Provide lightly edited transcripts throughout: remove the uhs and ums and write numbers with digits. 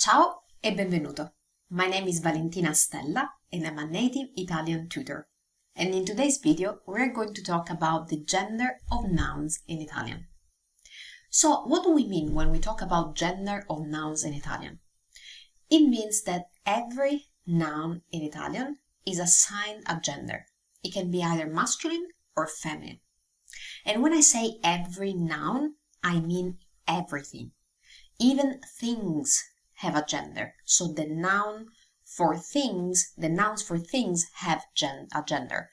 Ciao e benvenuto. My name is Valentina Stella and I'm a native Italian tutor. And in today's video, we're going to talk about the gender of nouns in Italian. So, what do we mean when we talk about gender of nouns in Italian? It means that every noun in Italian is assigned a gender. It can be either masculine or feminine. And when I say every noun, I mean everything. Even things have a gender. So the nouns for things have a gender.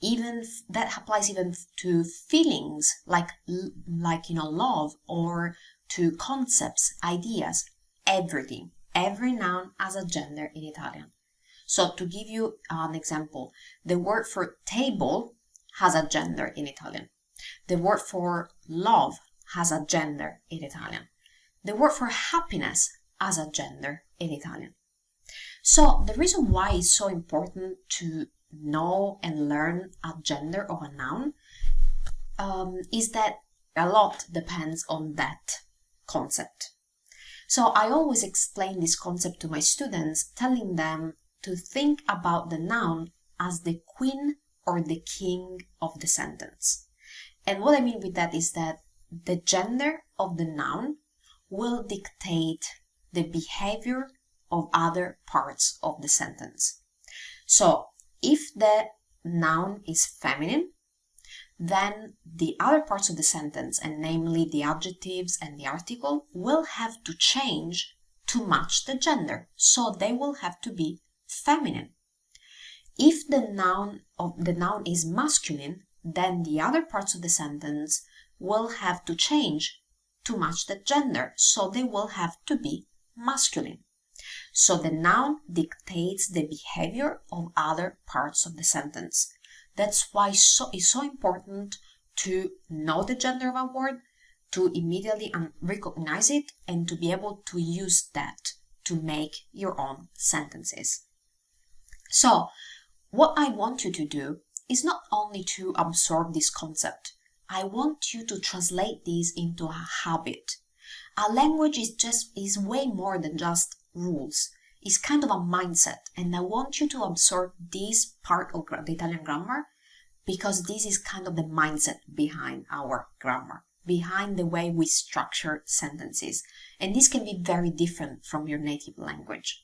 Even that applies even to feelings like love, or to concepts, ideas, everything. Every noun has a gender in Italian. So to give you an example, the word for table has a gender in Italian. The word for love has a gender in Italian. The word for happiness has a gender in Italian. So the reason why it's so important to know and learn a gender of a noun is that a lot depends on that concept. So I always explain this concept to my students, telling them to think about the noun as the queen or the king of the sentence. And what I mean with that is that the gender of the noun will dictate the behavior of other parts of the sentence. So if the noun is feminine, then the other parts of the sentence, and namely the adjectives and the article, will have to change to match the gender. So they will have to be feminine. If the noun is masculine, then the other parts of the sentence will have to change to match the gender. So they will have to be masculine. So the noun dictates the behavior of other parts of the sentence. That's why it's so important to know the gender of a word, to immediately recognize it, and to be able to use that to make your own sentences. So what I want you to do is not only to absorb this concept. I want you to translate this into a habit. A language is way more than just rules. It's kind of a mindset, and I want you to absorb this part of the Italian grammar, because this is kind of the mindset behind our grammar, behind the way we structure sentences. And this can be very different from your native language.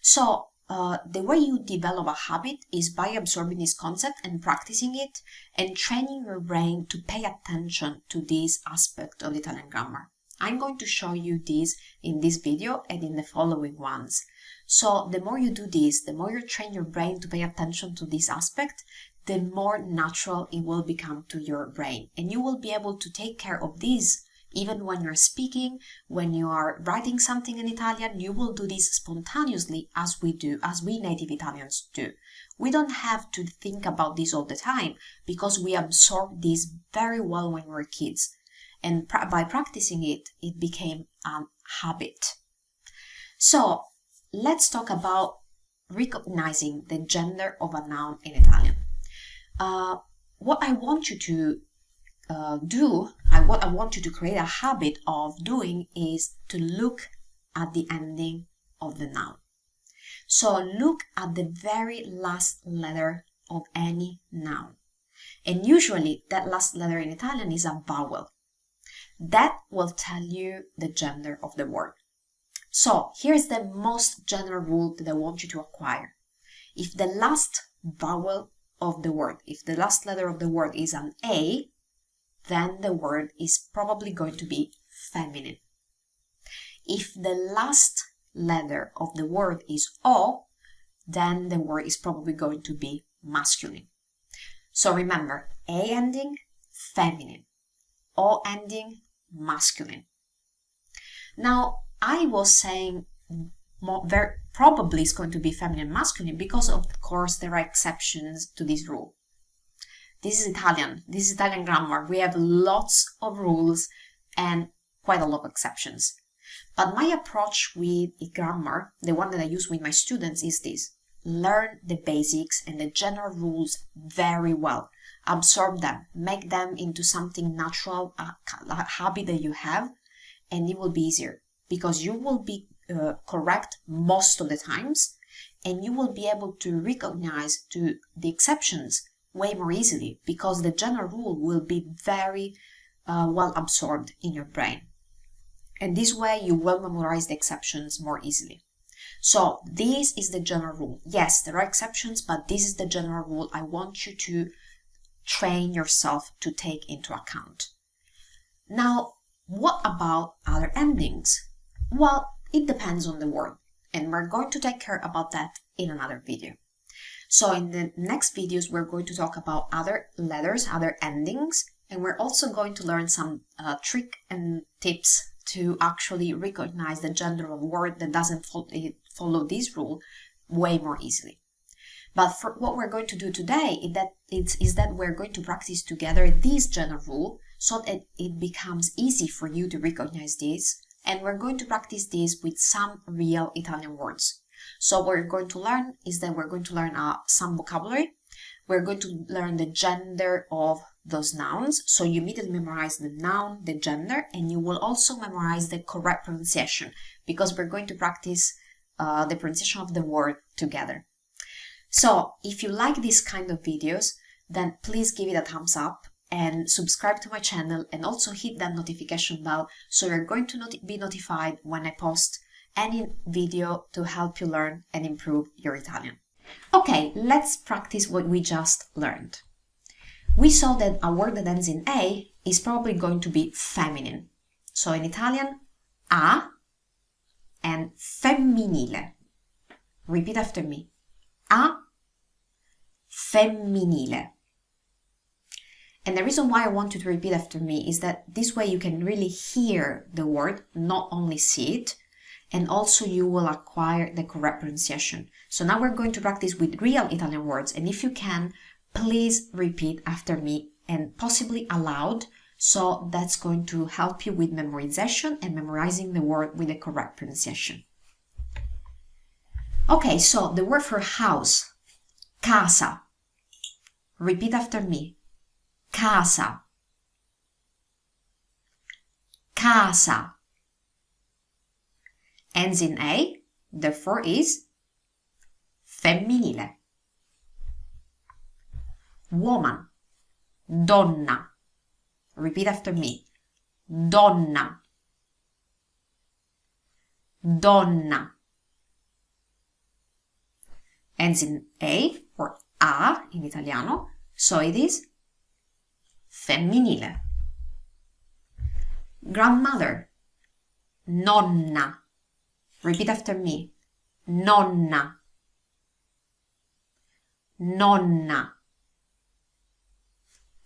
So the way you develop a habit is by absorbing this concept and practicing it and training your brain to pay attention to this aspect of Italian grammar. I'm going to show you this in this video and in the following ones. So the more you do this, the more you train your brain to pay attention to this aspect, the more natural it will become to your brain. And you will be able to take care of this even when you're speaking, when you are writing something in Italian. You will do this spontaneously as we native Italians do. We don't have to think about this all the time because we absorb this very well when we're kids. And by practicing it, it became a habit. So let's talk about recognizing the gender of a noun in Italian. What I want you to what I want you to create a habit of doing is to look at the ending of the noun. So look at the very last letter of any noun. And usually that last letter in Italian is a vowel. That will tell you the gender of the word. So here's the most general rule that I want you to acquire. If the last vowel of the word, if the last letter of the word is an A, then the word is probably going to be feminine. If the last letter of the word is O, then the word is probably going to be masculine. So remember, A ending, feminine. O ending, masculine. Now, I was saying probably it's going to be feminine, masculine, because of course there are exceptions to this rule. This is Italian grammar. We have lots of rules and quite a lot of exceptions. But my approach with grammar, the one that I use with my students, is this. Learn the basics and the general rules very well. Absorb them, make them into something natural, a habit that you have, and it will be easier because you will be correct most of the times, and you will be able to recognize the exceptions way more easily because the general rule will be very well absorbed in your brain. And this way you will memorize the exceptions more easily. So this is the general rule. Yes, there are exceptions, but this is the general rule I want you to train yourself to take into account. Now, what about other endings? Well, it depends on the word, and we're going to take care about that in another video. So in the next videos, we're going to talk about other letters, other endings, and we're also going to learn some trick and tips to actually recognize the gender of a word that doesn't follow this rule way more easily. But for what we're going to do today is that we're going to practice together this general rule so that it becomes easy for you to recognize this, and we're going to practice this with some real Italian words. So what we're going to learn is that we're going to learn some vocabulary. We're going to learn the gender of those nouns. So you immediately memorize the noun, the gender, and you will also memorize the correct pronunciation because we're going to practice the pronunciation of the word together. So if you like this kind of videos, then please give it a thumbs up and subscribe to my channel, and also hit that notification bell so you're going to be notified when I post any video to help you learn and improve your Italian. Okay, let's practice what we just learned. We saw that a word that ends in A is probably going to be feminine. So in Italian, a and femminile. Repeat after me. A femminile. And the reason why I want you to repeat after me is that this way you can really hear the word, not only see it, and also you will acquire the correct pronunciation. So now we're going to practice with real Italian words, and if you can, please repeat after me and possibly aloud, so that's going to help you with memorization and memorizing the word with the correct pronunciation. Okay, so the word for house, casa. Repeat after me. Casa. Casa. Ends in A, therefore is femminile. Woman, donna. Repeat after me. Donna. Donna. Ends in A or A in Italiano, so it is femminile. Grandmother, nonna. Repeat after me. Nonna. Nonna.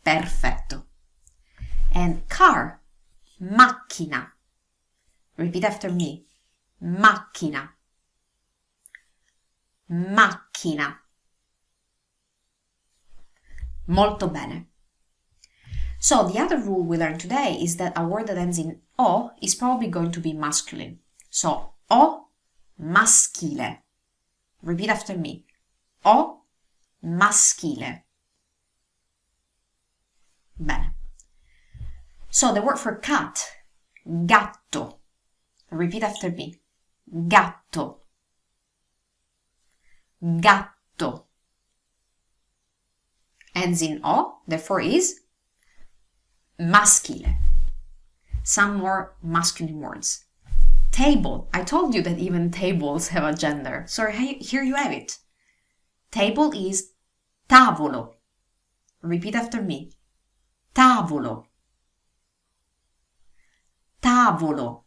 Perfetto. And car, macchina. Repeat after me. Macchina. Macchina. Molto bene. So the other rule we learned today is that a word that ends in O is probably going to be masculine. So O maschile. Repeat after me. O maschile. Bene. So the word for cat, gatto. Repeat after me. Gatto. Gatto. Ends in O, therefore is maschile. Some more masculine words. Table. I told you that even tables have a gender. So here you have it. Table is tavolo. Repeat after me. Tavolo. Tavolo.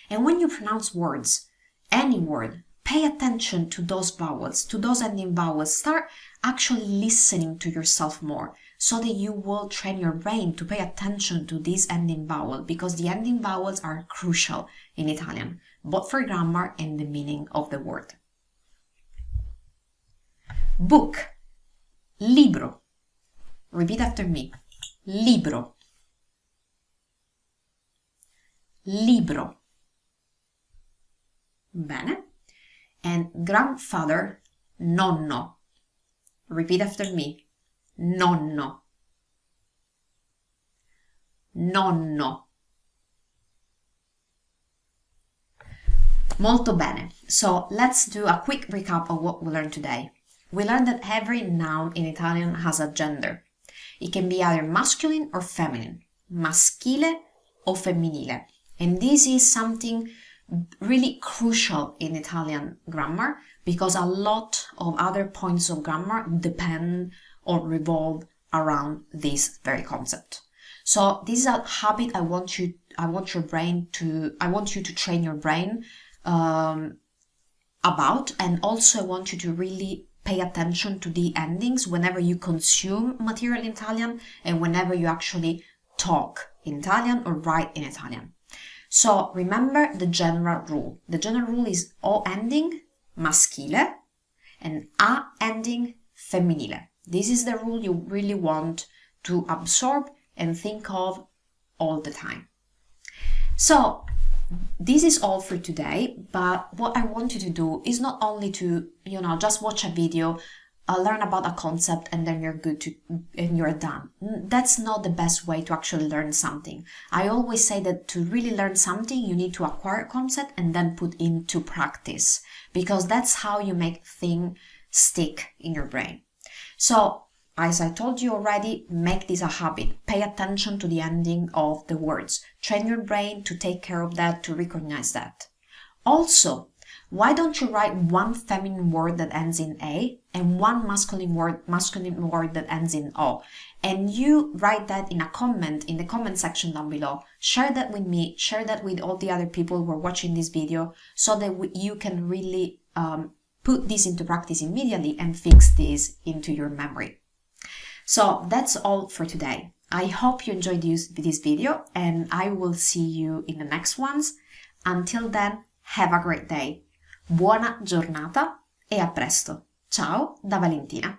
And when you pronounce words, any word, pay attention to those vowels, to those ending vowels. Start actually listening to yourself more so that you will train your brain to pay attention to this ending vowel, because the ending vowels are crucial in Italian, both for grammar and the meaning of the word. Book, libro. Repeat after me. Libro. Libro. Bene. And grandfather, nonno. Repeat after me. Nonno. Nonno. Molto bene. So let's do a quick recap of what we learned today. We learned that every noun in Italian has a gender. It can be either masculine or feminine, maschile o femminile. And this is something really crucial in Italian grammar because a lot of other points of grammar depend or revolve around this very concept. So this is a habit I want you to train your brain about, and also I want you to really pay attention to the endings whenever you consume material in Italian and whenever you actually talk in Italian or write in Italian. So remember the general rule. The general rule is O ending maschile and A ending femminile. This is the rule you really want to absorb and think of all the time. So this is all for today, but what I want you to do is not only to, just watch a video, learn about a concept and then you're done. That's not the best way to actually learn something. I always say that to really learn something, you need to acquire a concept and then put into practice, because that's how you make things stick in your brain. So, as I told you already, make this a habit. Pay attention to the ending of the words. Train your brain to take care of that, to recognize that. Also, why don't you write one feminine word that ends in A and one masculine word that ends in O? And you write that in a comment, in the comment section down below. Share that with me, share that with all the other people who are watching this video, so that you can really put this into practice immediately and fix this into your memory. So that's all for today. I hope you enjoyed this video and I will see you in the next ones. Until then, have a great day. Buona giornata e a presto. Ciao da Valentina.